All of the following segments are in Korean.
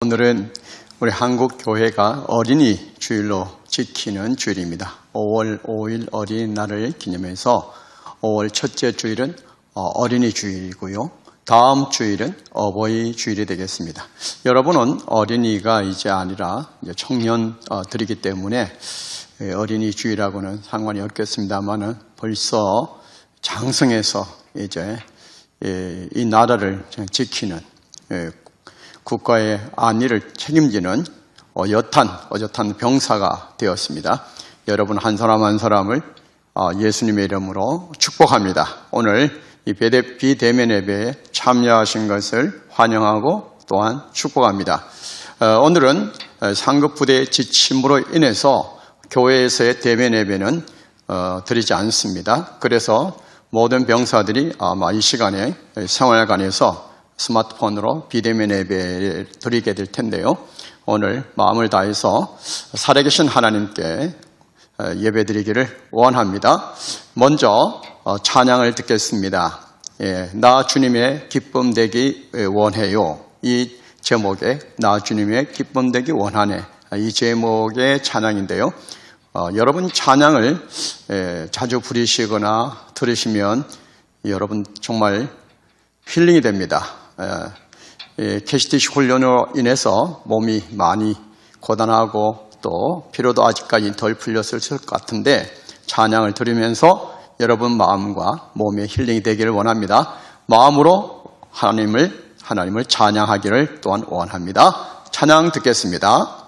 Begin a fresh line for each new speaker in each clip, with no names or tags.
오늘은 우리 한국 교회가 어린이 주일로 지키는 주일입니다. 5월 5일 어린이날을 기념해서 5월 첫째 주일은 어린이 주일이고요. 다음 주일은 어버이 주일이 되겠습니다. 여러분은 어린이가 이제 아니라 이제 청년들이기 때문에 어린이 주일하고는 상관이 없겠습니다만은 벌써 장성해서 이제 이 나라를 지키는 국가의 안위를 책임지는 어젓한 병사가 되었습니다. 여러분 한 사람 한 사람을 예수님의 이름으로 축복합니다. 오늘 이 비대면 예배에 참여하신 것을 환영하고 또한 축복합니다. 오늘은 상급부대의 지침으로 인해서 교회에서의 대면 예배는 드리지 않습니다. 그래서 모든 병사들이 아마 이 시간에 생활관에서 스마트폰으로 비대면 예배를 드리게 될 텐데요. 오늘 마음을 다해서 살아계신 하나님께 예배드리기를 원합니다. 먼저 찬양을 듣겠습니다. 나 주님의 기쁨 되기 원해요. 이 제목에 나 주님의 기쁨 되기 원하네. 이 제목의 찬양인데요. 여러분 찬양을 자주 부르시거나 들으시면 여러분 정말 힐링이 됩니다. 캐시티시 훈련으로 인해서 몸이 많이 고단하고 또 피로도 아직까지 덜 풀렸을 것 같은데 찬양을 들으면서 여러분 마음과 몸의 힐링이 되기를 원합니다. 마음으로 하나님을 찬양하기를 또한 원합니다. 찬양 듣겠습니다.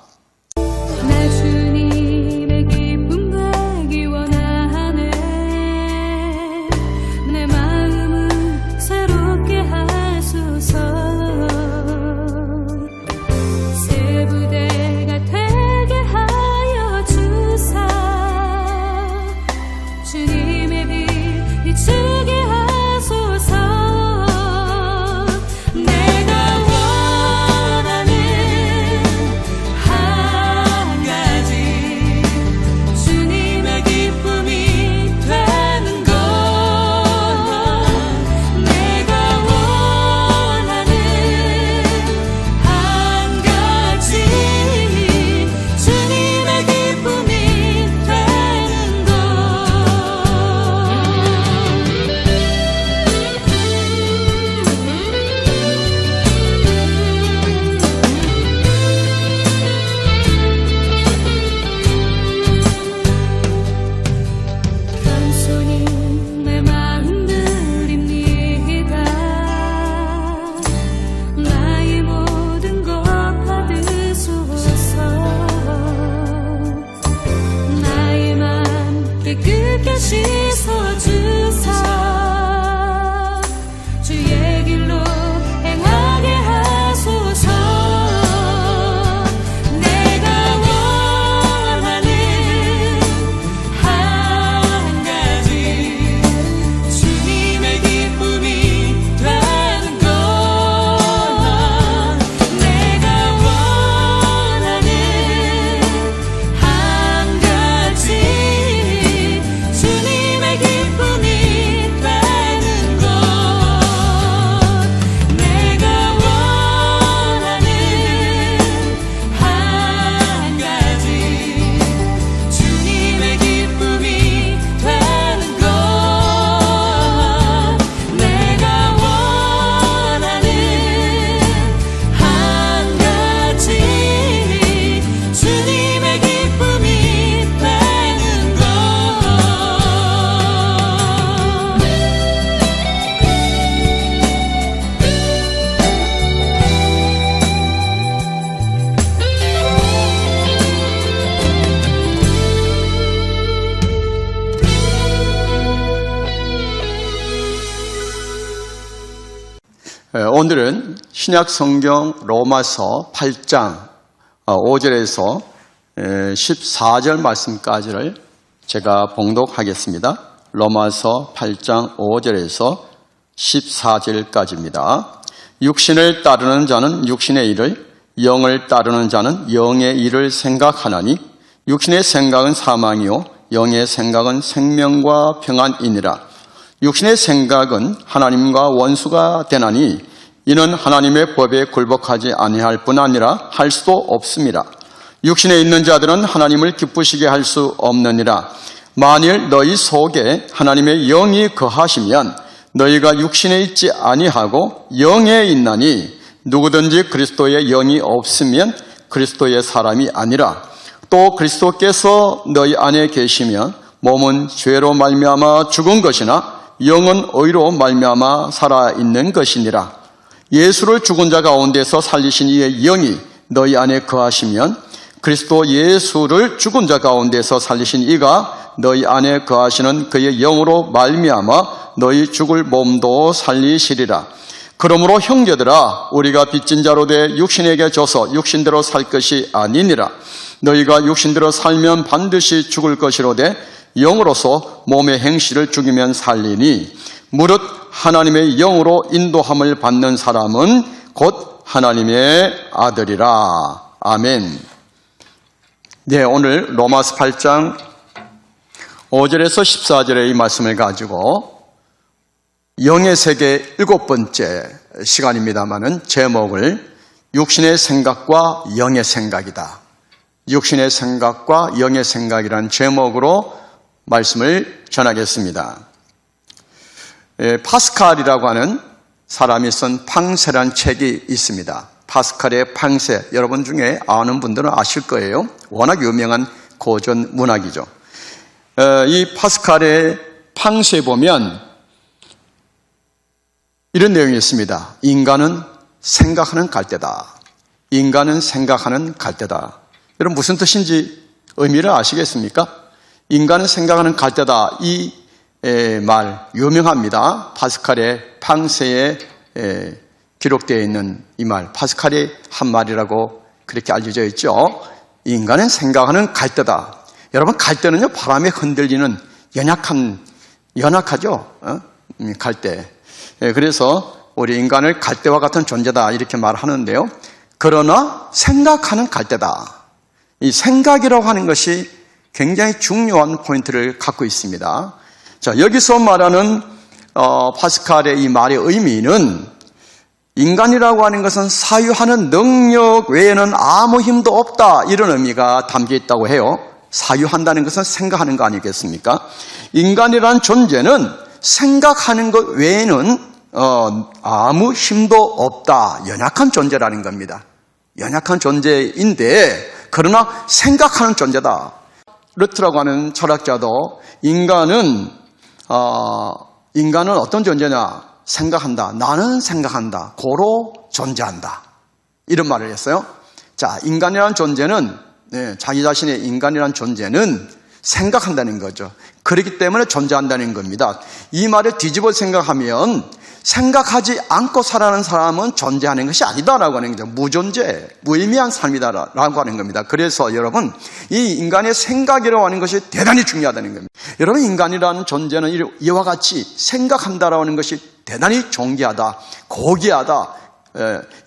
오늘은 신약 성경 로마서 8장 5절에서 14절 말씀까지를 제가 봉독하겠습니다. 로마서 8장 5절에서 14절까지입니다. 육신을 따르는 자는 육신의 일을, 영을 따르는 자는 영의 일을 생각하나니 육신의 생각은 사망이요 영의 생각은 생명과 평안이니라. 육신의 생각은 하나님과 원수가 되나니 이는 하나님의 법에 굴복하지 아니할 뿐 아니라 할 수도 없습니다. 육신에 있는 자들은 하나님을 기쁘시게 할 수 없느니라. 만일 너희 속에 하나님의 영이 거하시면 너희가 육신에 있지 아니하고 영에 있나니 누구든지 그리스도의 영이 없으면 그리스도의 사람이 아니라. 또 그리스도께서 너희 안에 계시면 몸은 죄로 말미암아 죽은 것이나 영은 의로 말미암아 살아있는 것이니라. 예수를 죽은 자 가운데서 살리신 이의 영이 너희 안에 거하시면 그리스도 예수를 죽은 자 가운데서 살리신 이가 너희 안에 거하시는 그의 영으로 말미암아 너희 죽을 몸도 살리시리라. 그러므로 형제들아, 우리가 빚진 자로 돼 육신에게 져서 육신대로 살 것이 아니니라. 너희가 육신대로 살면 반드시 죽을 것이로되 영으로서 몸의 행실을 죽이면 살리니 무릇 하나님의 영으로 인도함을 받는 사람은 곧 하나님의 아들이라. 아멘. 네, 오늘 로마서 8장 5절에서 14절의 이 말씀을 가지고 영의 세계 7번째 시간입니다마는 제목을 육신의 생각과 영의 생각이다. 육신의 생각과 영의 생각이라는 제목으로 말씀을 전하겠습니다. 파스칼이라고 하는 사람이 쓴 팡세란 책이 있습니다. 파스칼의 팡세, 여러분 중에 아는 분들은 아실 거예요. 워낙 유명한 고전 문학이죠. 이 파스칼의 팡세에 보면 이런 내용이 있습니다. 인간은 생각하는 갈대다. 인간은 생각하는 갈대다. 여러분 무슨 뜻인지 의미를 아시겠습니까? 인간은 생각하는 갈대다. 이 말 유명합니다. 파스칼의 팡세에 기록되어 있는 이 말, 파스칼이 한 말이라고 그렇게 알려져 있죠. 인간은 생각하는 갈대다. 여러분, 갈대는요, 바람에 흔들리는 연약하죠? 갈대. 그래서 우리 인간을 갈대와 같은 존재다 이렇게 말하는데요. 그러나 생각하는 갈대다. 이 생각이라고 하는 것이 굉장히 중요한 포인트를 갖고 있습니다. 자, 여기서 말하는 파스칼의 이 말의 의미는 인간이라고 하는 것은 사유하는 능력 외에는 아무 힘도 없다, 이런 의미가 담겨 있다고 해요. 사유한다는 것은 생각하는 거 아니겠습니까? 인간이라는 존재는 생각하는 것 외에는 아무 힘도 없다, 연약한 존재라는 겁니다. 연약한 존재인데 그러나 생각하는 존재다. 르트라고 하는 철학자도 인간은 어떤 존재냐? 생각한다. 나는 생각한다. 고로 존재한다. 이런 말을 했어요. 자, 인간이라는 존재는, 자기 자신의 인간이라는 존재는 생각한다는 거죠. 그렇기 때문에 존재한다는 겁니다. 이 말을 뒤집어 생각하면 생각하지 않고 살아가는 사람은 존재하는 것이 아니다라고 하는 거죠. 무존재, 무의미한 삶이다라고 하는 겁니다. 그래서 여러분, 이 인간의 생각이라고 하는 것이 대단히 중요하다는 겁니다. 여러분, 인간이라는 존재는 이와 같이 생각한다라고 하는 것이 대단히 존귀하다, 고귀하다.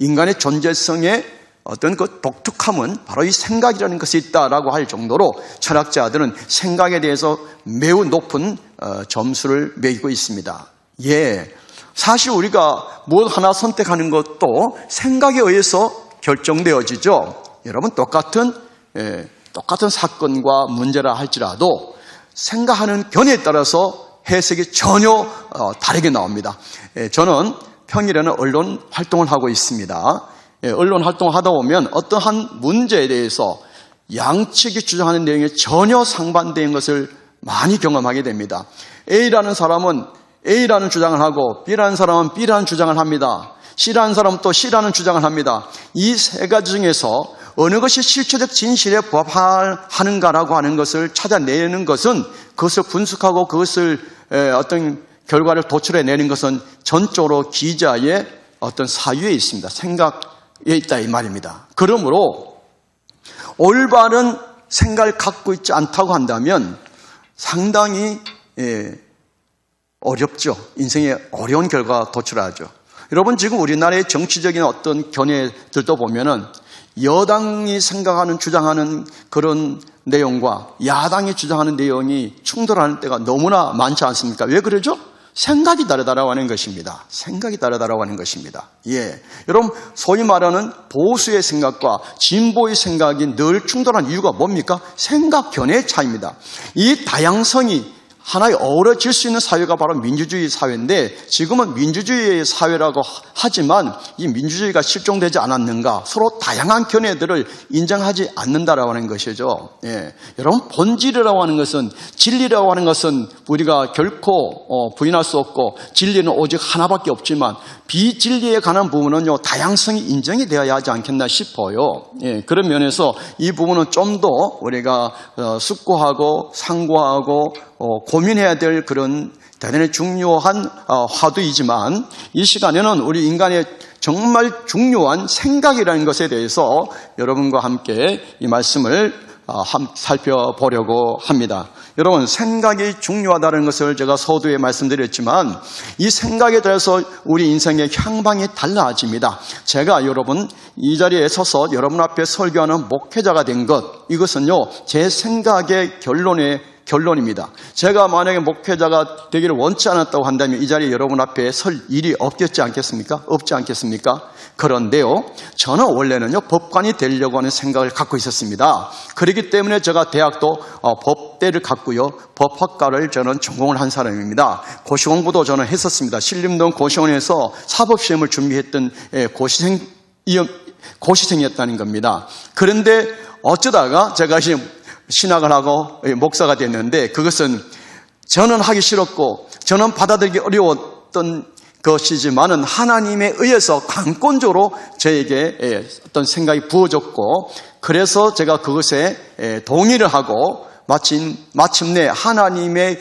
인간의 존재성의 어떤 그 독특함은 바로 이 생각이라는 것이 있다라고 할 정도로 철학자들은 생각에 대해서 매우 높은 점수를 매기고 있습니다. 사실 우리가 무엇 하나 선택하는 것도 생각에 의해서 결정되어지죠. 여러분, 똑같은 사건과 문제라 할지라도 생각하는 견해에 따라서 해석이 전혀 다르게 나옵니다. 저는 평일에는 언론 활동을 하고 있습니다. 언론 활동을 하다 보면 어떠한 문제에 대해서 양측이 주장하는 내용에 전혀 상반된 것을 많이 경험하게 됩니다. A라는 사람은 A라는 주장을 하고 B라는 사람은 B라는 주장을 합니다. C라는 사람은 또 C라는 주장을 합니다. 이 세 가지 중에서 어느 것이 실체적 진실에 부합하는가라고 하는 것을 찾아내는 것은, 그것을 분석하고 그것을 어떤 결과를 도출해내는 것은 전적으로 기자의 어떤 사유에 있습니다. 생각에 있다 이 말입니다. 그러므로 올바른 생각을 갖고 있지 않다고 한다면 상당히 어렵죠. 인생에 어려운 결과가 도출하죠. 여러분, 지금 우리나라의 정치적인 어떤 견해들도 보면은 여당이 생각하는, 주장하는 그런 내용과 야당이 주장하는 내용이 충돌하는 때가 너무나 많지 않습니까? 왜 그러죠? 생각이 다르다라고 하는 것입니다. 생각이 다르다라고 하는 것입니다. 예. 여러분, 소위 말하는 보수의 생각과 진보의 생각이 늘 충돌한 이유가 뭡니까? 생각 견해의 차이입니다. 이 다양성이 하나에 어우러질 수 있는 사회가 바로 민주주의 사회인데, 지금은 민주주의의 사회라고 하지만 이 민주주의가 실종되지 않았는가? 서로 다양한 견해들을 인정하지 않는다라고 하는 것이죠. 예. 여러분, 본질이라고 하는 것은, 진리라고 하는 것은 우리가 결코 부인할 수 없고, 진리는 오직 하나밖에 없지만 비진리에 관한 부분은요, 다양성이 인정이 되어야 하지 않겠나 싶어요. 예. 그런 면에서 이 부분은 좀 더 우리가 숙고하고 상고하고 고민해야 될 그런 대단히 중요한 화두이지만, 이 시간에는 우리 인간의 정말 중요한 생각이라는 것에 대해서 여러분과 함께 이 말씀을 살펴보려고 합니다. 여러분, 생각이 중요하다는 것을 제가 서두에 말씀드렸지만, 이 생각에 대해서 우리 인생의 향방이 달라집니다. 제가 여러분 이 자리에 서서 여러분 앞에 설교하는 목회자가 된 것, 이것은요, 제 생각의 결론입니다. 제가 만약에 목회자가 되기를 원치 않았다고 한다면 이 자리에 여러분 앞에 설 일이 없지 않겠습니까? 그런데요, 저는 원래는요, 법관이 되려고 하는 생각을 갖고 있었습니다. 그렇기 때문에 제가 대학도 법대를 갔고요, 법학과를 저는 전공을 한 사람입니다. 고시공부도 저는 했었습니다. 신림동 고시원에서 사법시험을 준비했던 고시생이었다는 겁니다. 그런데 어쩌다가 제가 신학을 하고 목사가 됐는데, 그것은 저는 하기 싫었고 저는 받아들이기 어려웠던 것이지만은 하나님에 의해서 강권적으로 저에게 어떤 생각이 부어졌고, 그래서 제가 그것에 동의를 하고 마침내 하나님의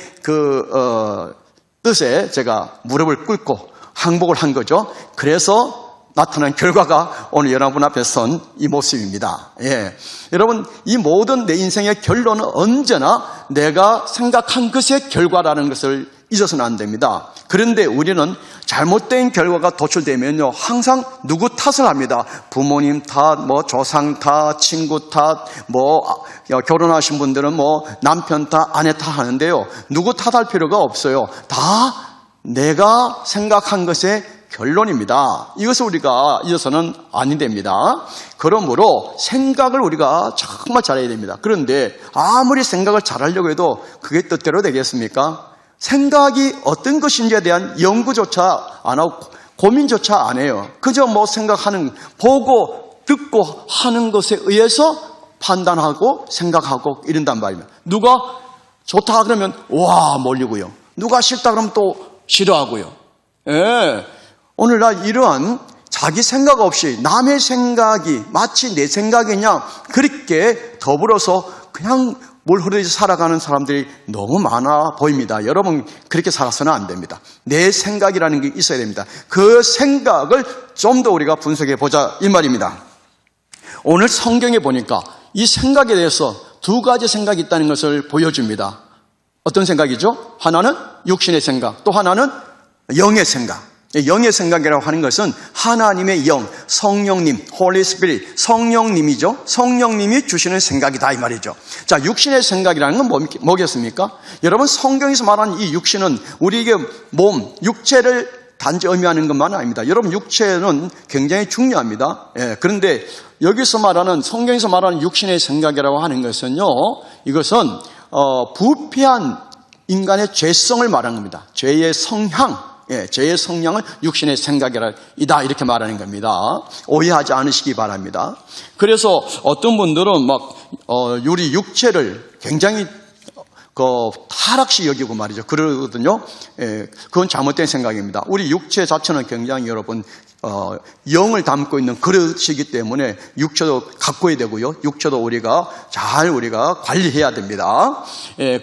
뜻에 제가 무릎을 꿇고 항복을 한 거죠. 그래서 나타난 결과가 오늘 여러분 앞에 선 이 모습입니다. 예. 여러분, 이 모든 내 인생의 결론은 언제나 내가 생각한 것의 결과라는 것을 잊어서는 안 됩니다. 그런데 우리는 잘못된 결과가 도출되면요, 항상 누구 탓을 합니다. 부모님 탓, 조상 탓, 친구 탓, 결혼하신 분들은 남편 탓, 아내 탓 하는데요, 누구 탓할 필요가 없어요. 다 내가 생각한 것의 결론입니다. 이것을 우리가 잊어서는 아니 됩니다. 그러므로 생각을 우리가 정말 잘해야 됩니다. 그런데 아무리 생각을 잘하려고 해도 그게 뜻대로 되겠습니까? 생각이 어떤 것인지에 대한 연구조차 안 하고 고민조차 안 해요. 그저 생각하는, 보고 듣고 하는 것에 의해서 판단하고 생각하고 이런단 말입니다. 누가 좋다 그러면 와 몰리고요, 누가 싫다 그러면 또 싫어하고요. 예. 오늘날 이러한 자기 생각 없이 남의 생각이 마치 내 생각이냐, 그렇게 더불어서 그냥 물 흐르듯이 살아가는 사람들이 너무 많아 보입니다. 여러분, 그렇게 살아서는 안 됩니다. 내 생각이라는 게 있어야 됩니다. 그 생각을 좀 더 우리가 분석해 보자 이 말입니다. 오늘 성경에 보니까 이 생각에 대해서 두 가지 생각이 있다는 것을 보여줍니다. 어떤 생각이죠? 하나는 육신의 생각, 또 하나는 영의 생각. 영의 생각이라고 하는 것은 하나님의 영, 성령님, Holy Spirit, 성령님이죠. 성령님이 주시는 생각이다 이 말이죠. 자, 육신의 생각이라는 건 뭐겠습니까? 여러분, 성경에서 말하는 이 육신은 우리에게 몸, 육체를 단지 의미하는 것만 아닙니다. 여러분, 육체는 굉장히 중요합니다. 예, 그런데 여기서 말하는, 성경에서 말하는 육신의 생각이라고 하는 것은요, 이것은 부패한 인간의 죄성을 말하는 겁니다. 죄의 성향. 죄의 성향을 육신의 생각이다 이렇게 말하는 겁니다. 오해하지 않으시기 바랍니다. 그래서 어떤 분들은 우리 육체를 굉장히 타락시 여기고 말이죠. 그러거든요. 그건 잘못된 생각입니다. 우리 육체 자체는 굉장히 여러분 영을 담고 있는 그릇이기 때문에 육체도 가꿔야 되고요. 육체도 우리가 관리해야 됩니다.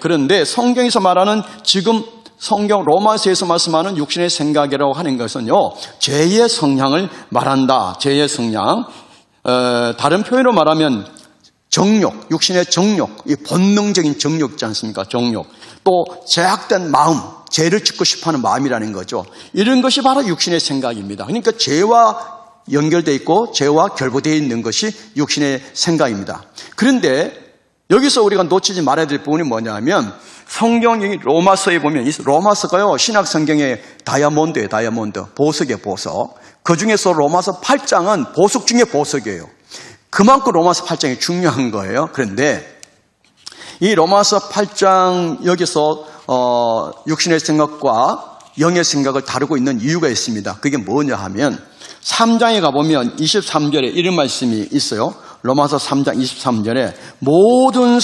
그런데 성경에서 말하는 지금 성경 로마서에서 말씀하는 육신의 생각이라고 하는 것은요, 죄의 성향을 말한다. 죄의 성향. 다른 표현으로 말하면 정욕, 육신의 정욕, 이 본능적인 정욕 있지 않습니까? 정욕. 또 제약된 마음, 죄를 짓고 싶어하는 마음이라는 거죠. 이런 것이 바로 육신의 생각입니다. 그러니까 죄와 연결되어 있고 죄와 결부되어 있는 것이 육신의 생각입니다. 그런데 여기서 우리가 놓치지 말아야 될 부분이 뭐냐면 성경이 로마서에 보면, 이 로마서가요 신약 성경의 다이아몬드예요. 다이아몬드, 보석이에요. 보석. 그 중에서 로마서 8장은 보석 중에 보석이에요. 그만큼 로마서 8장이 중요한 거예요. 그런데 이 로마서 8장 여기서 육신의 생각과 영의 생각을 다루고 있는 이유가 있습니다. 그게 뭐냐 하면 3장에 가보면 23절에 이런 말씀이 있어요. 로마서 3장 23절에 모든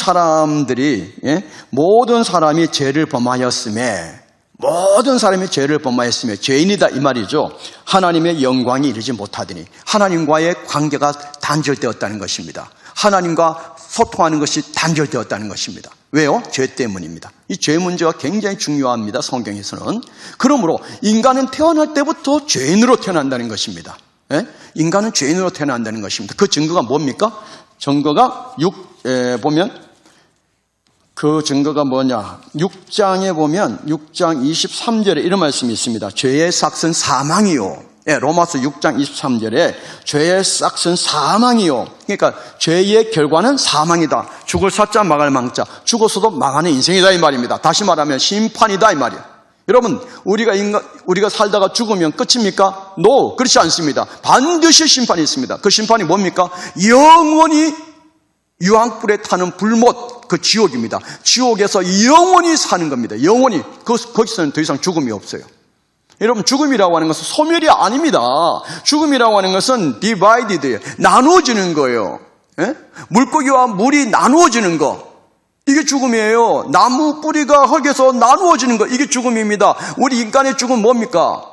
사람이 죄를 범하였음에, 모든 사람이 죄를 범하였으며 죄인이다 이 말이죠. 하나님의 영광이 이르지 못하더니 하나님과의 관계가 단절되었다는 것입니다. 하나님과 소통하는 것이 단절되었다는 것입니다. 왜요? 죄 때문입니다. 이 죄 문제가 굉장히 중요합니다. 성경에서는. 그러므로 인간은 태어날 때부터 죄인으로 태어난다는 것입니다. 예? 인간은 죄인으로 태어난다는 것입니다. 그 증거가 뭡니까? 증거가 보면 그 증거가 뭐냐? 6장에 보면 6장 23절에 이런 말씀이 있습니다. 죄의 삭은 사망이요. 예, 로마서 6장 23절에 죄의 삭은 사망이요. 그러니까 죄의 결과는 사망이다. 죽을 사자 망할 망자. 죽어서도 망하는 인생이다 이 말입니다. 다시 말하면 심판이다 이 말이에요. 여러분, 우리가 살다가 죽으면 끝입니까? No, 그렇지 않습니다. 반드시 심판이 있습니다. 그 심판이 뭡니까? 영원히 유황불에 타는 불못, 그 지옥입니다. 지옥에서 영원히 사는 겁니다. 영원히. 거기서는 더 이상 죽음이 없어요. 여러분, 죽음이라고 하는 것은 소멸이 아닙니다. 죽음이라고 하는 것은 divided, 나누어지는 거예요. 예? 물고기와 물이 나누어지는 거. 이게 죽음이에요. 나무 뿌리가 흙에서 나누어지는 거. 이게 죽음입니다. 우리 인간의 죽음은 뭡니까?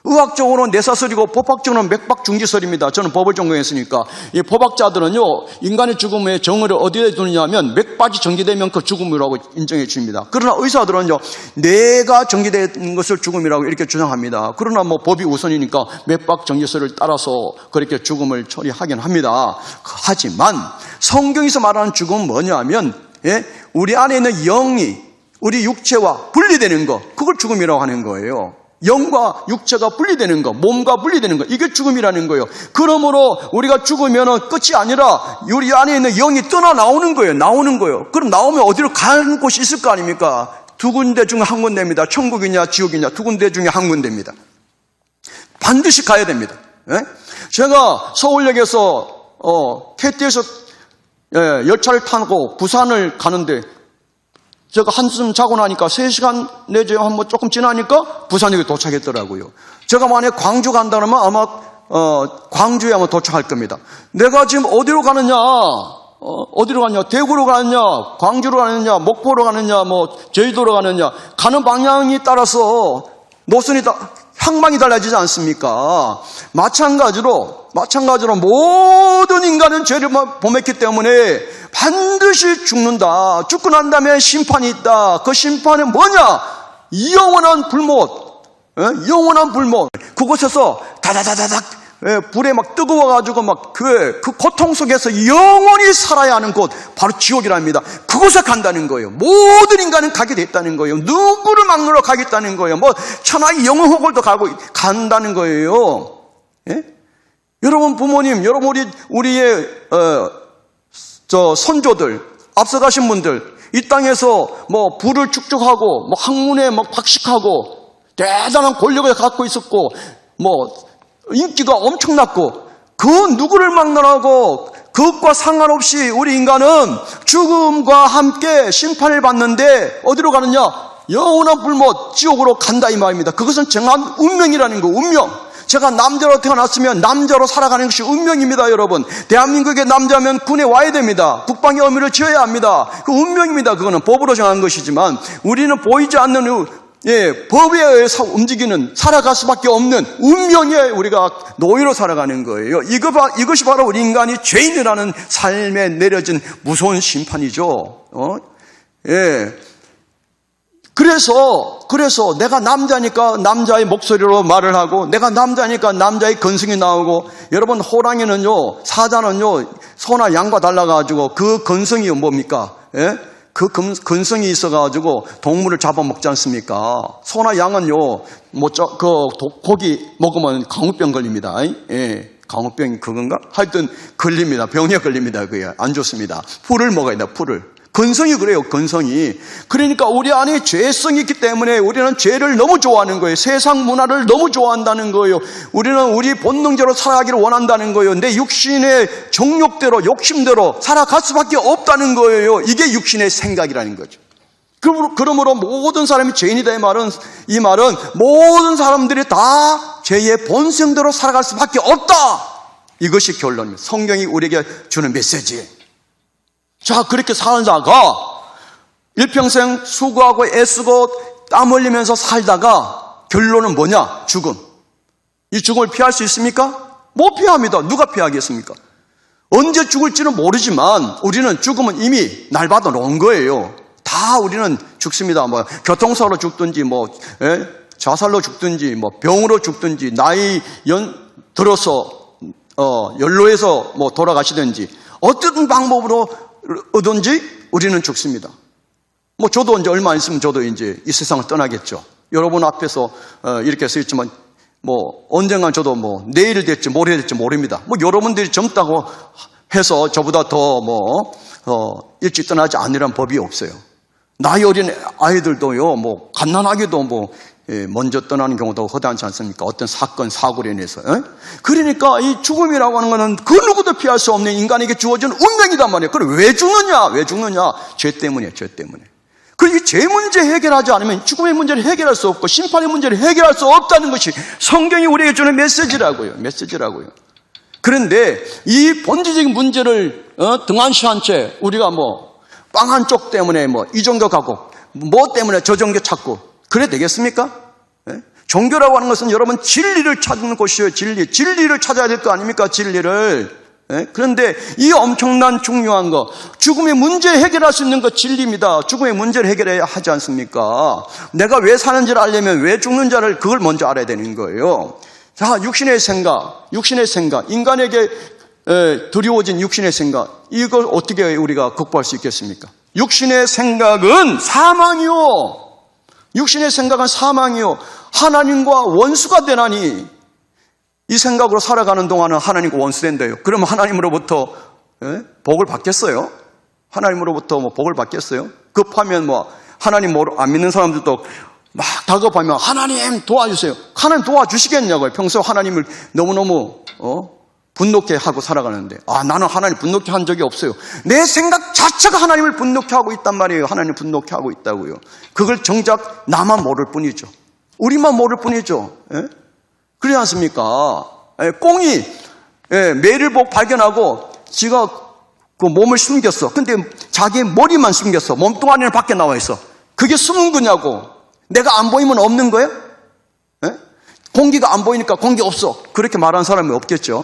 의학적으로는 뇌사슬이고 법학적으로는 맥박중지설입니다. 저는 법을 전공했으니까. 이 법학자들은요, 인간의 죽음의 정의를 어디에 두느냐 하면 맥박이 전개되면 그 죽음이라고 인정해 줍니다. 그러나 의사들은요, 뇌가 전개되는 것을 죽음이라고 이렇게 주장합니다. 그러나 뭐 법이 우선이니까 맥박전개설을 따라서 그렇게 죽음을 처리하긴 합니다. 하지만 성경에서 말하는 죽음은 뭐냐 하면, 예? 우리 안에 있는 영이 우리 육체와 분리되는 거, 그걸 죽음이라고 하는 거예요. 영과 육체가 분리되는 거, 몸과 분리되는 거, 이게 죽음이라는 거예요. 그러므로 우리가 죽으면 끝이 아니라 우리 안에 있는 영이 떠나 나오는 거예요. 그럼 나오면 어디로 가는 곳이 있을 거 아닙니까? 두 군데 중 한 군데입니다. 천국이냐 지옥이냐 두 군데 중에 한 군데입니다. 반드시 가야 됩니다. 예? 제가 서울역에서 KT에서 열차를 타고 부산을 가는데 제가 한숨 자고 나니까 3시간 내지 한번 조금 지나니까 부산역에 도착했더라고요. 제가 만약에 광주 간다 그러면 아마 광주에 아마 도착할 겁니다. 내가 지금 어디로 가느냐? 대구로 가느냐? 광주로 가느냐? 목포로 가느냐? 제주도로 가느냐? 가는 방향에 따라서 노선이 향방이 달라지지 않습니까? 마찬가지로 모든 인간은 죄를 범했기 때문에 반드시 죽는다. 죽고 난 다음에 심판이 있다. 그 심판은 뭐냐? 영원한 불못. 영원한 불못. 그곳에서 다다다다닥 불에 막 뜨거워가지고 그 고통 속에서 영원히 살아야 하는 곳, 바로 지옥이랍니다. 그곳에 간다는 거예요. 모든 인간은 가게 됐다는 거예요. 누구를 막느러 가겠다는 거예요. 천하의 영혼호걸도 간다는 거예요. 예? 여러분 부모님, 여러분 우리의 선조들, 앞서가신 분들, 이 땅에서 부를 축적하고 학문에 박식하고 대단한 권력을 갖고 있었고 인기가 엄청났고 그 누구를 막론하고 그것과 상관없이 우리 인간은 죽음과 함께 심판을 받는데 어디로 가느냐? 영원한 불못 지옥으로 간다 이 말입니다. 그것은 정한 운명이라는 거. 운명. 제가 남자로 태어났으면 남자로 살아가는 것이 운명입니다. 여러분, 대한민국의 남자면 군에 와야 됩니다. 국방의 의무를 지어야 합니다. 그 운명입니다. 그거는 법으로 정한 것이지만 우리는 보이지 않는 법에 의해서 움직이는, 살아갈 수밖에 없는 운명에 우리가 노예로 살아가는 거예요. 이것이 바로 우리 인간이 죄인이라는 삶에 내려진 무서운 심판이죠. 그래서 내가 남자니까 남자의 목소리로 말을 하고, 내가 남자니까 남자의 건성이 나오고, 여러분 호랑이는요, 사자는요, 소나 양과 달라가지고 그 건성이 뭡니까? 그 근성이 있어가지고 동물을 잡아먹지 않습니까? 소나 양은요, 고기 먹으면 강우병 걸립니다. 강호병이 그건가? 하여튼 걸립니다. 병에 걸립니다. 그게 안 좋습니다. 풀을 먹어야 된다. 풀을. 근성이 그래요. 근성이. 그러니까 우리 안에 죄성이 있기 때문에 우리는 죄를 너무 좋아하는 거예요. 세상 문화를 너무 좋아한다는 거예요. 우리는 우리 본능대로 살아가기를 원한다는 거예요. 내 육신의 정욕대로 욕심대로 살아갈 수밖에 없다는 거예요. 이게 육신의 생각이라는 거죠. 그러므로 모든 사람이 죄인이다 이 말은 모든 사람들이 다 죄의 본성대로 살아갈 수밖에 없다. 이것이 결론입니다. 성경이 우리에게 주는 메시지예요. 자, 그렇게 살다가 일평생 수고하고 애쓰고 땀 흘리면서 살다가 결론은 뭐냐? 죽음. 이 죽음을 피할 수 있습니까? 못 피합니다. 누가 피하겠습니까? 언제 죽을지는 모르지만 우리는 죽음은 이미 날 받아 놓은 거예요. 다 우리는 죽습니다. 뭐 교통사고로 죽든지 자살로 죽든지 병으로 죽든지 나이 들어서 연로해서 돌아가시든지 어떤 방법으로 든지 우리는 죽습니다. 저도 이제 얼마 안 있으면 저도 이제 이 세상을 떠나겠죠. 여러분 앞에서 이렇게 서 있지만 언젠간 저도 내일 될지 모레 될지 모릅니다. 여러분들이 젊다고 해서 저보다 더 일찍 떠나지 않으란 법이 없어요. 나이 어린 아이들도요, 갓난아기도 먼저 떠나는 경우도 허다하지 않습니까? 어떤 사건, 사고로 인해서. 그러니까 이 죽음이라고 하는 것은 그 누구도 피할 수 없는 인간에게 주어진 운명이단 말이에요. 그럼 왜 죽느냐? 왜 죽느냐? 죄 때문이에요, 죄 때문에. 이 죄 문제 해결하지 않으면 죽음의 문제를 해결할 수 없고 심판의 문제를 해결할 수 없다는 것이 성경이 우리에게 주는 메시지라고요. 그런데 이 본질적인 문제를 등한시한 채 우리가 빵 한 쪽 때문에 이 종교 가고 때문에 저 종교 찾고 그래 되겠습니까? 종교라고 하는 것은 여러분 진리를 찾는 곳이에요. 진리를 찾아야 될 거 아닙니까? 진리를. 그런데 이 엄청난 중요한 거 죽음의 문제 해결할 수 있는 것 진리입니다. 죽음의 문제를 해결해야 하지 않습니까? 내가 왜 사는지를 알려면 왜 죽는지를 그걸 먼저 알아야 되는 거예요. 자, 육신의 생각 인간에게 두려워진 육신의 생각 이걸 어떻게 우리가 극복할 수 있겠습니까? 육신의 생각은 사망이요. 육신의 생각은 사망이요. 하나님과 원수가 되나니 이 생각으로 살아가는 동안은 하나님과 원수된대요. 그러면 하나님으로부터 복을 받겠어요? 하나님으로부터 복을 받겠어요? 급하면 하나님 안 믿는 사람들도 막 다급하면 하나님 도와주세요. 하나님 도와주시겠냐고요. 평소에 하나님을 너무너무 분노케 하고 살아가는데 나는 하나님 분노케 한 적이 없어요. 내 생각 자체가 하나님을 분노케 하고 있단 말이에요. 하나님 분노케 하고 있다고요. 그걸 정작 나만 모를 뿐이죠. 우리만 모를 뿐이죠. 그러지 않습니까? 꽁이 매를 발견하고 지가 그 몸을 숨겼어. 근데 자기 머리만 숨겼어. 몸뚱아리는 밖에 나와 있어. 그게 숨은 거냐고. 내가 안 보이면 없는 거예요? 공기가 안 보이니까 공기 없어. 그렇게 말하는 사람이 없겠죠.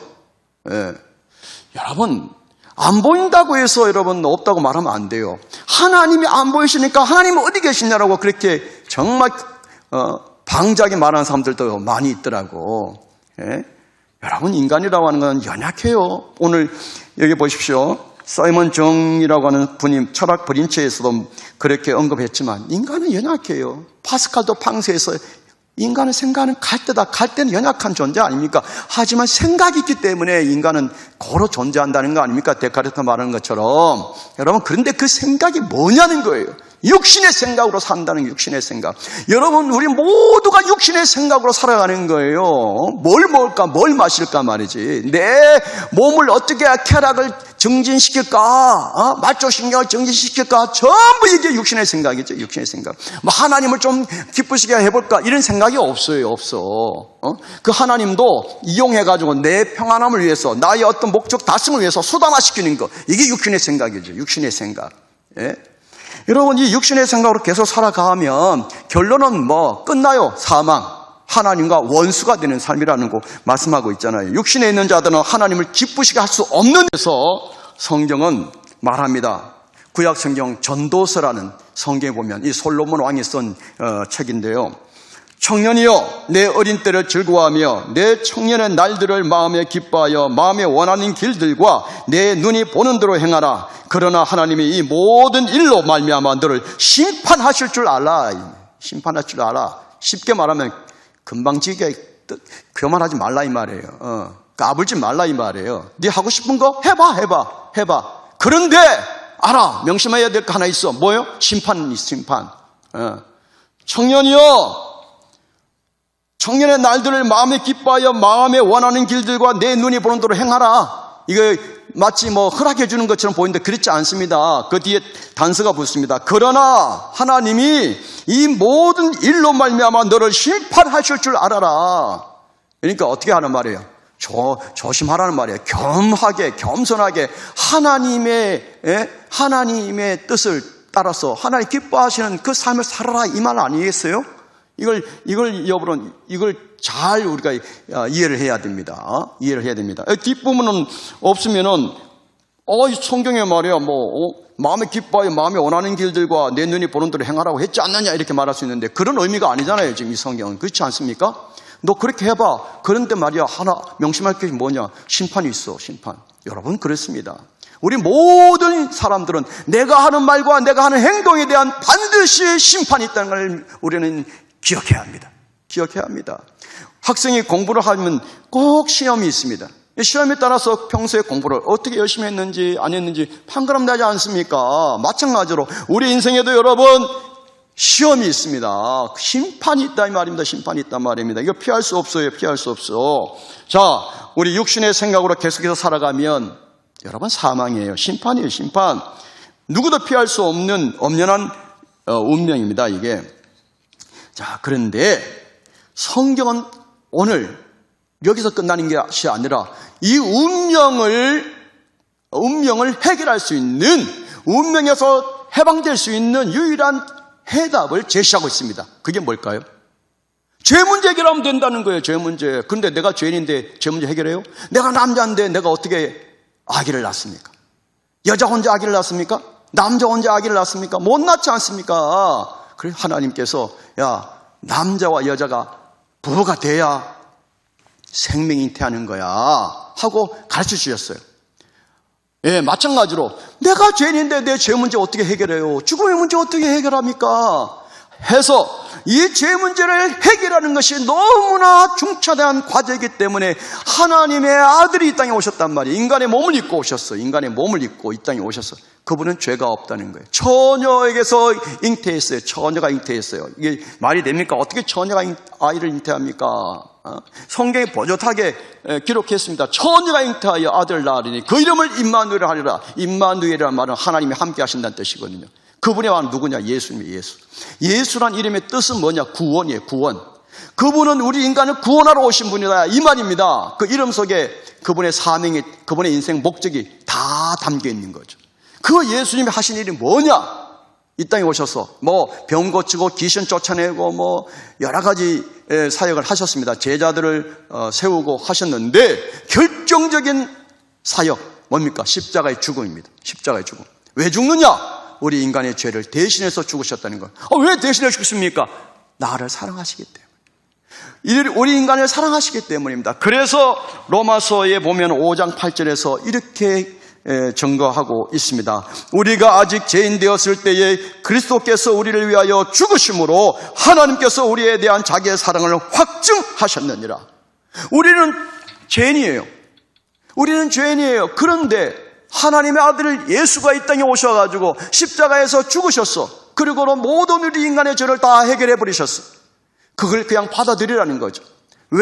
여러분 안 보인다고 해서 여러분 없다고 말하면 안 돼요. 하나님이 안 보이시니까 하나님은 어디 계시냐라고 그렇게 정말 방자하게 말하는 사람들도 많이 있더라고. 여러분 인간이라고 하는 건 연약해요. 오늘 여기 보십시오. 사이먼 정이라고 하는 분이 철학 브린체에서도 그렇게 언급했지만 인간은 연약해요. 파스칼도 팡세에서 인간은 생각은 갈 때는 연약한 존재 아닙니까? 하지만 생각이 있기 때문에 인간은 고로 존재한다는 거 아닙니까? 데카르트 말하는 것처럼. 여러분 그런데 그 생각이 뭐냐는 거예요. 육신의 생각으로 산다는 게 육신의 생각. 여러분 우리 모두가 육신의 생각으로 살아가는 거예요. 뭘 먹을까 뭘 마실까 말이지. 내 몸을 어떻게 쾌락을 정진시킬까, 말초신경을 정진시킬까, 전부 이게 육신의 생각이죠. 육신의 생각. 하나님을 좀 기쁘시게 해볼까 이런 생각이 없어요. 없어. 그 하나님도 이용해가지고 내 평안함을 위해서 나의 어떤 목적 달성을 위해서 수단화시키는 거 이게 육신의 생각이죠. 육신의 생각. 여러분 이 육신의 생각으로 계속 살아가면 결론은 끝나요. 사망. 하나님과 원수가 되는 삶이라는 거 말씀하고 있잖아요. 육신에 있는 자들은 하나님을 기쁘시게 할 수 없는 데서 성경은 말합니다. 구약 성경 전도서라는 성경에 보면 이 솔로몬 왕이 쓴 책인데요. 청년이여 내 어린 때를 즐거워하며 내 청년의 날들을 마음에 기뻐하여 마음에 원하는 길들과 내 눈이 보는 대로 행하라. 그러나 하나님이 이 모든 일로 말미암아 너를 심판하실 줄 알아. 심판할 줄 알아. 쉽게 말하면 금방지게 그만하지 말라 이 말이에요. 까불지 말라 이 말이에요. 네 하고 싶은 거 해봐. 그런데 알아, 명심해야 될 거 하나 있어. 뭐예요? 심판이 있어, 심판. 청년이여, 청년의 날들을 마음에 기뻐하여 마음에 원하는 길들과 내 눈이 보는 대로 행하라. 이거 마치 허락해 주는 것처럼 보이는데 그렇지 않습니다. 그 뒤에 단서가 붙습니다. 그러나 하나님이 이 모든 일로 말미암아 너를 심판하실 줄 알아라. 그러니까 어떻게 하는 말이에요? 조심하라는 말이에요. 겸하게, 겸손하게 하나님의 뜻을 따라서 하나님 기뻐하시는 그 삶을 살아라, 이 말 아니겠어요? 이걸 잘 우리가 이해를 해야 됩니다. 이해를 해야 됩니다. 뒷부분은 없으면은, 성경에 말이야, 마음에 기뻐하여 마음에 원하는 길들과 내 눈이 보는 대로 행하라고 했지 않느냐, 이렇게 말할 수 있는데, 그런 의미가 아니잖아요, 지금 이 성경은. 그렇지 않습니까? 너 그렇게 해봐. 그런데 말이야, 하나 명심할 게 뭐냐? 심판이 있어, 심판. 여러분, 그렇습니다. 우리 모든 사람들은 내가 하는 말과 내가 하는 행동에 대한 반드시 심판이 있다는 걸 우리는 기억해야 합니다. 기억해야 합니다. 학생이 공부를 하면 꼭 시험이 있습니다. 시험에 따라서 평소에 공부를 어떻게 열심히 했는지 안 했는지 판가름 나지 않습니까? 마찬가지로 우리 인생에도 여러분 시험이 있습니다. 심판이 있다 이 말입니다. 심판이 있단 말입니다. 이거 피할 수 없어요. 피할 수 없어. 자, 우리 육신의 생각으로 계속해서 살아가면 여러분 사망이에요. 심판이에요. 심판. 누구도 피할 수 없는 엄연한 운명입니다. 이게. 자, 그런데 성경은 오늘 여기서 끝나는 것이 아니라 이 운명을 해결할 수 있는, 운명에서 해방될 수 있는 유일한 해답을 제시하고 있습니다. 그게 뭘까요? 죄 문제 해결하면 된다는 거예요. 죄 문제. 그런데 내가 죄인인데 죄 문제 해결해요? 내가 남자인데 내가 어떻게 아기를 낳습니까? 여자 혼자 아기를 낳습니까? 남자 혼자 아기를 낳습니까? 못 낳지 않습니까? 그래서 하나님께서 야, 남자와 여자가 부부가 돼야 생명이 잉태하는 거야 하고 가르쳐 주셨어요. 예, 마찬가지로 내가 죄인인데 내 죄 문제 어떻게 해결해요? 죽음의 문제 어떻게 해결합니까? 해서 이 죄 문제를 해결하는 것이 너무나 중차대한 과제이기 때문에 하나님의 아들이 이 땅에 오셨단 말이에요. 인간의 몸을 입고 오셨어요. 인간의 몸을 입고 이 땅에 오셨어요. 그분은 죄가 없다는 거예요. 처녀에게서 잉태했어요. 처녀가 잉태했어요. 이게 말이 됩니까? 어떻게 처녀가 아이를 잉태합니까? 성경에 번젓하게 기록했습니다. 처녀가 잉태하여 아들을 낳으리니 그 이름을 임마누엘이라 하리라. 임마누엘이라는 말은 하나님이 함께 하신다는 뜻이거든요. 그분의 말은 누구냐? 예수님이에요. 예수. 예수란 이름의 뜻은 뭐냐? 구원이에요. 구원. 그분은 우리 인간을 구원하러 오신 분이다 이 말입니다. 그 이름 속에 그분의 사명이, 그분의 인생 목적이 다 담겨 있는 거죠. 그 예수님이 하신 일이 뭐냐? 이 땅에 오셔서 병 고치고 귀신 쫓아내고 여러 가지 사역을 하셨습니다. 제자들을 세우고 하셨는데 결정적인 사역 뭡니까? 십자가의 죽음입니다. 십자가의 죽음. 왜 죽느냐? 우리 인간의 죄를 대신해서 죽으셨다는 것. 왜 대신해 죽습니까? 나를 사랑하시기 때문에. 우리 인간을 사랑하시기 때문입니다. 그래서 로마서에 보면 5장 8절에서 이렇게 증거하고 있습니다. 우리가 아직 죄인 되었을 때에 그리스도께서 우리를 위하여 죽으심으로 하나님께서 우리에 대한 자기의 사랑을 확증하셨느니라. 우리는 죄인이에요. 우리는 죄인이에요. 그런데 하나님의 아들 예수가 이 땅에 오셔가지고 십자가에서 죽으셨어. 그리고 모든 우리 인간의 죄를 다 해결해 버리셨어. 그걸 그냥 받아들이라는 거죠. 왜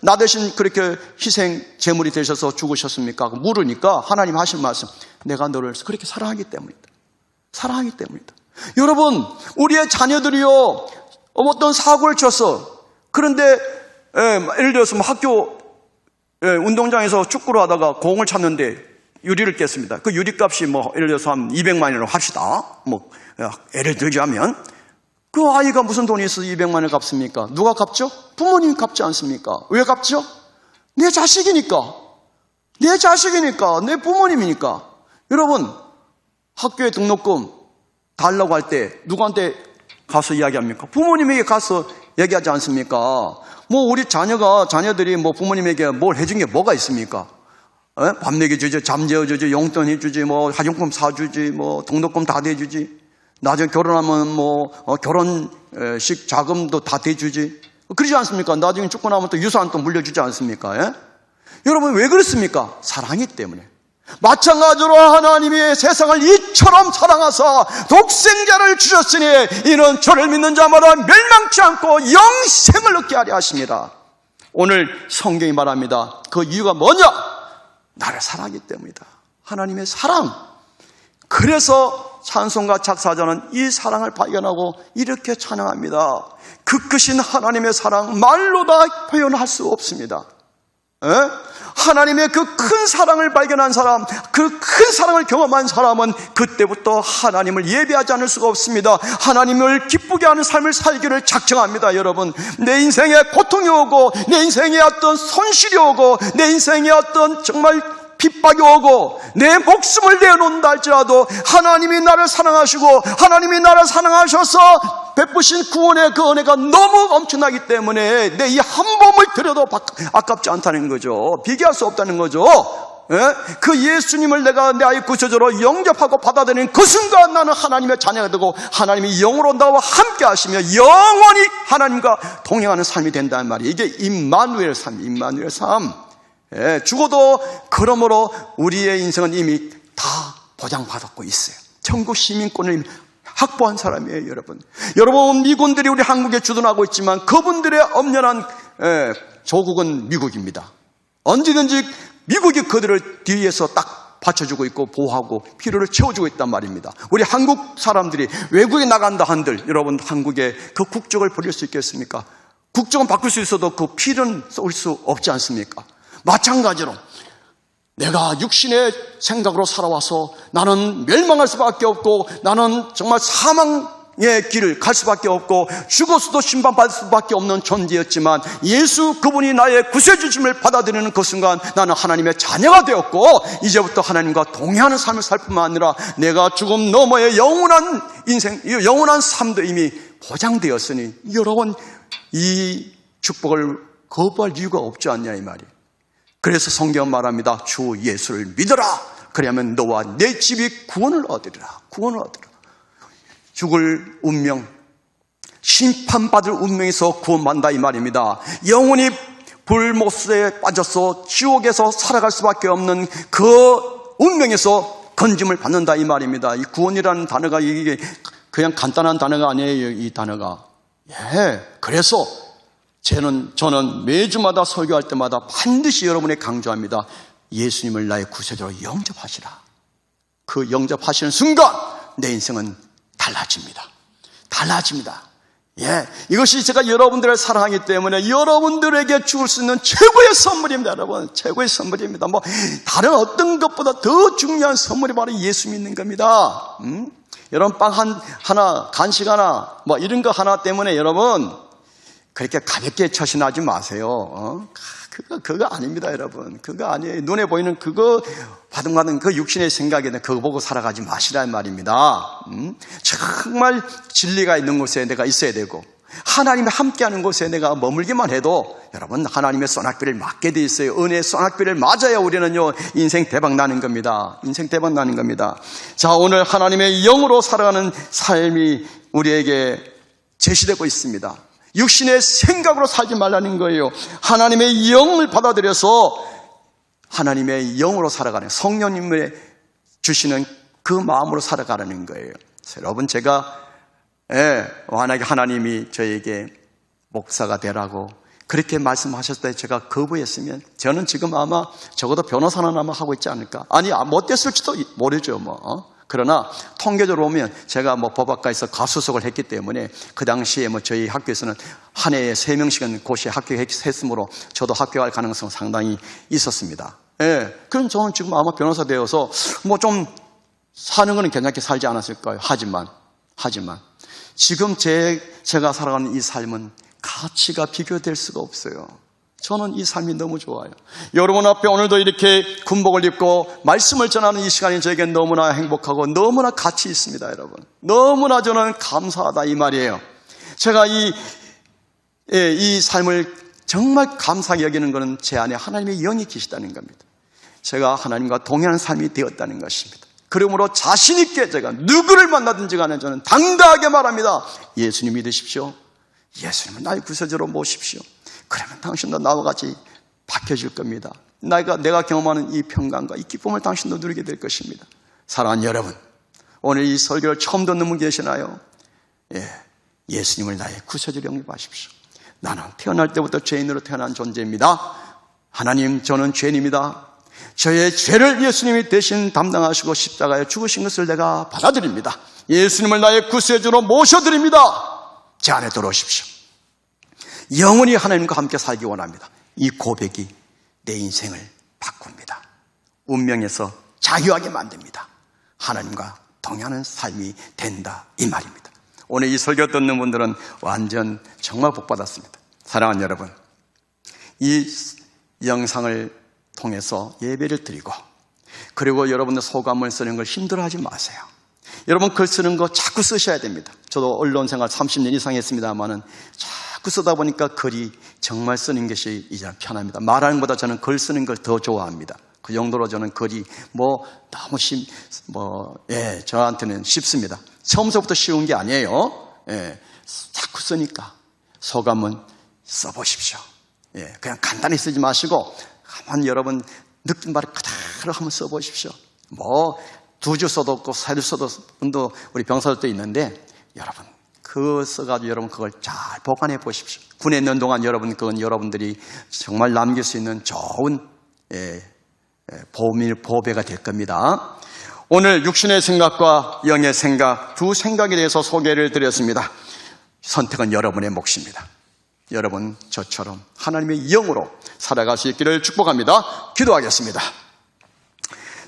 나 대신 그렇게 희생 제물이 되셔서 죽으셨습니까? 물으니까 하나님 하신 말씀, 내가 너를 그렇게 사랑하기 때문이다. 사랑하기 때문이다. 여러분, 우리의 자녀들이요 어떤 사고를 쳤어. 그런데 예를 들어서 학교 운동장에서 축구를 하다가 공을 찼는데 유리를 깼습니다. 그 유리값이 예를 들어서 한 200만 원이라고 합시다. 예를 들자면 그 아이가 무슨 돈이 있어서 200만 원을 갚습니까? 누가 갚죠? 부모님이 갚지 않습니까? 왜 갚죠? 내 자식이니까. 내 자식이니까. 내 부모님이니까. 여러분, 학교에 등록금 달라고 할 때 누구한테 가서 이야기합니까? 부모님에게 가서 얘기하지 않습니까? 우리 자녀들이 부모님에게 뭘 해준 게 뭐가 있습니까? 밥 먹여주지, 잠재워주지, 용돈 해주지, 화장품 사주지, 등록금 다 대주지. 나중에 결혼하면 결혼식 자금도 다 대주지. 그러지 않습니까? 나중에 죽고 나면 또 유산 또 물려주지 않습니까? 예? 여러분 왜 그렇습니까? 사랑이기 때문에. 마찬가지로 하나님이 세상을 이처럼 사랑하사 독생자를 주셨으니 이는 저를 믿는 자마다 멸망치 않고 영생을 얻게 하려 하십니다. 오늘 성경이 말합니다. 그 이유가 뭐냐? 나를 사랑하기 때문이다. 하나님의 사랑. 그래서 찬송가 작사자는 이 사랑을 발견하고 이렇게 찬양합니다. 그 크신 하나님의 사랑 말로 다 표현할 수 없습니다. 에? 하나님의 그 큰 사랑을 발견한 사람, 그 큰 사랑을 경험한 사람은 그때부터 하나님을 예배하지 않을 수가 없습니다. 하나님을 기쁘게 하는 삶을 살기를 작정합니다. 여러분, 내 인생에 고통이 오고 내 인생에 어떤 손실이 오고 내 인생에 어떤 정말 핍박이 오고 내 목숨을 내놓는다 할지라도 하나님이 나를 사랑하시고 하나님이 나를 사랑하셔서 베푸신 구원의 그 은혜가 너무 엄청나기 때문에 내 이 한 몸을 들여도 아깝지 않다는 거죠. 비교할 수 없다는 거죠. 예? 그 예수님을 내가 나의 구세주로 영접하고 받아들이는 그 순간 나는 하나님의 자녀가 되고 하나님이 영으로 나와 함께 하시며 영원히 하나님과 동행하는 삶이 된다는 말이에요. 이게 임마누엘 삶, 임마누엘 삶. 예, 죽어도 그러므로 우리의 인생은 이미 다 보장받았고 있어요. 천국 시민권을 이미 확보한 사람이에요. 여러분 미군들이 우리 한국에 주둔하고 있지만 그분들의 엄연한 조국은 미국입니다. 언제든지 미국이 그들을 뒤에서 딱 받쳐주고 있고 보호하고 필요를 채워주고 있단 말입니다. 우리 한국 사람들이 외국에 나간다 한들 여러분 한국의 그 국적을 버릴 수 있겠습니까? 국적은 바꿀 수 있어도 그 필은 쏠 수 없지 않습니까? 마찬가지로 내가 육신의 생각으로 살아와서 나는 멸망할 수밖에 없고 나는 정말 사망의 길을 갈 수밖에 없고 죽어서도 심판받을 수밖에 없는 존재였지만 예수 그분이 나의 구세주심을 받아들이는 그 순간 나는 하나님의 자녀가 되었고 이제부터 하나님과 동행하는 삶을 살 뿐만 아니라 내가 죽음 너머의 영원한 인생, 영원한 삶도 이미 보장되었으니 여러분 이 축복을 거부할 이유가 없지 않냐 이 말이에요. 그래서 성경은 말합니다. 주 예수를 믿어라. 그러면 너와 내 집이 구원을 얻으리라. 구원을 얻으리라. 죽을 운명, 심판받을 운명에서 구원받는다 이 말입니다. 영원히 불못에 빠져서 지옥에서 살아갈 수밖에 없는 그 운명에서 건짐을 받는다 이 말입니다. 이 구원이라는 단어가 이게 그냥 간단한 단어가 아니에요. 이 단어가. 예. 그래서 저는 매주마다 설교할 때마다 반드시 여러분에 강조합니다. 예수님을 나의 구세주로 영접하시라. 그 영접하시는 순간 내 인생은 달라집니다. 달라집니다. 예, 이것이 제가 여러분들을 사랑하기 때문에 여러분들에게 줄 수 있는 최고의 선물입니다. 여러분, 최고의 선물입니다. 뭐 다른 어떤 것보다 더 중요한 선물이 바로 예수 믿는 겁니다. 여러분 빵 하나, 간식 하나, 뭐 이런 거 하나 때문에 여러분 그렇게 가볍게 처신하지 마세요. 그거 아닙니다, 여러분. 그거 아니에요. 눈에 보이는 그거 받은 그 육신의 생각에 그거 보고 살아가지 마시라는 말입니다. 정말 진리가 있는 곳에 내가 있어야 되고 하나님이 함께하는 곳에 내가 머물기만 해도 여러분 하나님의 소낙비를 맞게 돼 있어요. 은혜의 소낙비를 맞아야 우리는요 인생 대박 나는 겁니다. 인생 대박 나는 겁니다. 자, 오늘 하나님의 영으로 살아가는 삶이 우리에게 제시되고 있습니다. 육신의 생각으로 살지 말라는 거예요. 하나님의 영을 받아들여서 하나님의 영으로 살아가는 성령님의 주시는 그 마음으로 살아가라는 거예요. 여러분 제가 만약에 하나님이 저에게 목사가 되라고 그렇게 말씀하셨을 때 제가 거부했으면 저는 지금 아마 적어도 변호사는 아마 하고 있지 않을까. 아니 못 됐을지도 모르죠 뭐. 그러나 통계적으로 보면 제가 뭐 법학과에서 과수석을 했기 때문에 그 당시에 뭐 저희 학교에서는 한 해에 3명씩은 고시에 합격했으므로 저도 합격할 가능성은 상당히 있었습니다. 예. 그럼 저는 지금 아마 변호사 되어서 뭐 좀 사는 거는 괜찮게 살지 않았을까요? 하지만 지금 제가 살아가는 이 삶은 가치가 비교될 수가 없어요. 저는 이 삶이 너무 좋아요. 여러분 앞에 오늘도 이렇게 군복을 입고 말씀을 전하는 이 시간이 저에게 너무나 행복하고 너무나 가치 있습니다, 여러분. 너무나 저는 감사하다 이 말이에요. 제가 이 삶을 정말 감사하게 여기는 것은 제 안에 하나님의 영이 계시다는 겁니다. 제가 하나님과 동행하는 삶이 되었다는 것입니다. 그러므로 자신 있게 제가 누구를 만나든지 간에 저는 당당하게 말합니다. 예수님 믿으십시오. 예수님을 나의 구세주로 모십시오. 그러면 당신도 나와 같이 바뀌어질 겁니다. 내가 경험하는 이 평강과 이 기쁨을 당신도 누리게 될 것입니다. 사랑하는 여러분, 오늘 이 설교를 처음 듣는 분 계시나요? 예수님을 나의 구세주로 영접하십시오. 나는 태어날 때부터 죄인으로 태어난 존재입니다. 하나님, 저는 죄인입니다. 저의 죄를 예수님이 대신 담당하시고 십자가에 죽으신 것을 내가 받아들입니다. 예수님을 나의 구세주로 모셔드립니다. 제 안에 들어오십시오. 영원히 하나님과 함께 살기 원합니다. 이 고백이 내 인생을 바꿉니다. 운명에서 자유하게 만듭니다. 하나님과 동행하는 삶이 된다, 이 말입니다. 오늘 이 설교 듣는 분들은 완전 정말 복받았습니다. 사랑하는 여러분, 이 영상을 통해서 예배를 드리고, 그리고 여러분들 소감을 쓰는 걸 힘들어하지 마세요. 여러분 글 쓰는 거 자꾸 쓰셔야 됩니다. 저도 언론생활 30년 이상 했습니다만은 자꾸 쓰다 보니까 글이 정말 쓰는 것이 이제 편합니다. 말하는 것보다 저는 글 쓰는 걸 더 좋아합니다. 그 정도로 저는 글이 너무 저한테는 쉽습니다. 처음부터 쉬운 게 아니에요. 자꾸 쓰니까 소감은 써보십시오. 그냥 간단히 쓰지 마시고 한번 여러분 느낀 말을 그대로 한번 써보십시오. 2주 써도 없고 4주 써도 분도 우리 병사들도 있는데, 여러분 그거 써가지고 여러분 그걸 잘 보관해 보십시오. 군에 있는 동안 여러분 그건 여러분들이 정말 남길 수 있는 좋은 보배가 될 겁니다. 오늘 육신의 생각과 영의 생각, 두 생각에 대해서 소개를 드렸습니다. 선택은 여러분의 몫입니다. 여러분 저처럼 하나님의 영으로 살아갈 수 있기를 축복합니다. 기도하겠습니다.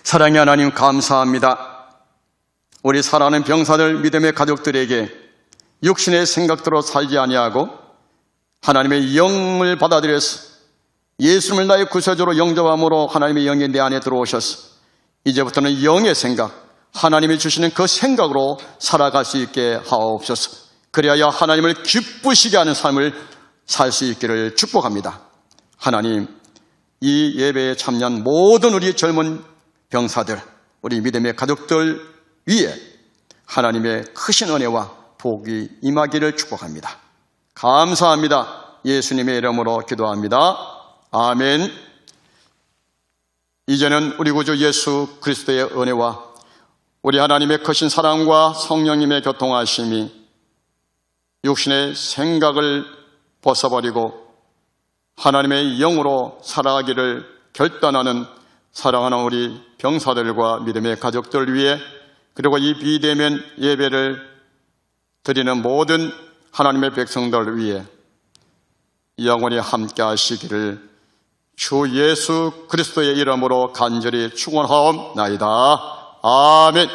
사랑의 하나님, 감사합니다. 우리 사랑하는 병사들, 믿음의 가족들에게 육신의 생각대로 살지 아니하고 하나님의 영을 받아들여서 예수님을 나의 구세주로 영접함으로 하나님의 영이 내 안에 들어오셔서 이제부터는 영의 생각, 하나님이 주시는 그 생각으로 살아갈 수 있게 하옵소서. 그래야 하나님을 기쁘시게 하는 삶을 살 수 있기를 축복합니다. 하나님, 이 예배에 참여한 모든 우리 젊은 병사들, 우리 믿음의 가족들 위에 하나님의 크신 은혜와 복이 임하기를 축복합니다. 감사합니다. 예수님의 이름으로 기도합니다. 아멘. 이제는 우리 구주 예수 그리스도의 은혜와 우리 하나님의 크신 사랑과 성령님의 교통하심이 육신의 생각을 벗어버리고 하나님의 영으로 살아가기를 결단하는 사랑하는 우리 병사들과 믿음의 가족들 위해, 그리고 이 비대면 예배를 드리는 모든 하나님의 백성들 위해 영원히 함께 하시기를 주 예수 그리스도의 이름으로 간절히 축원하옵나이다. 아멘.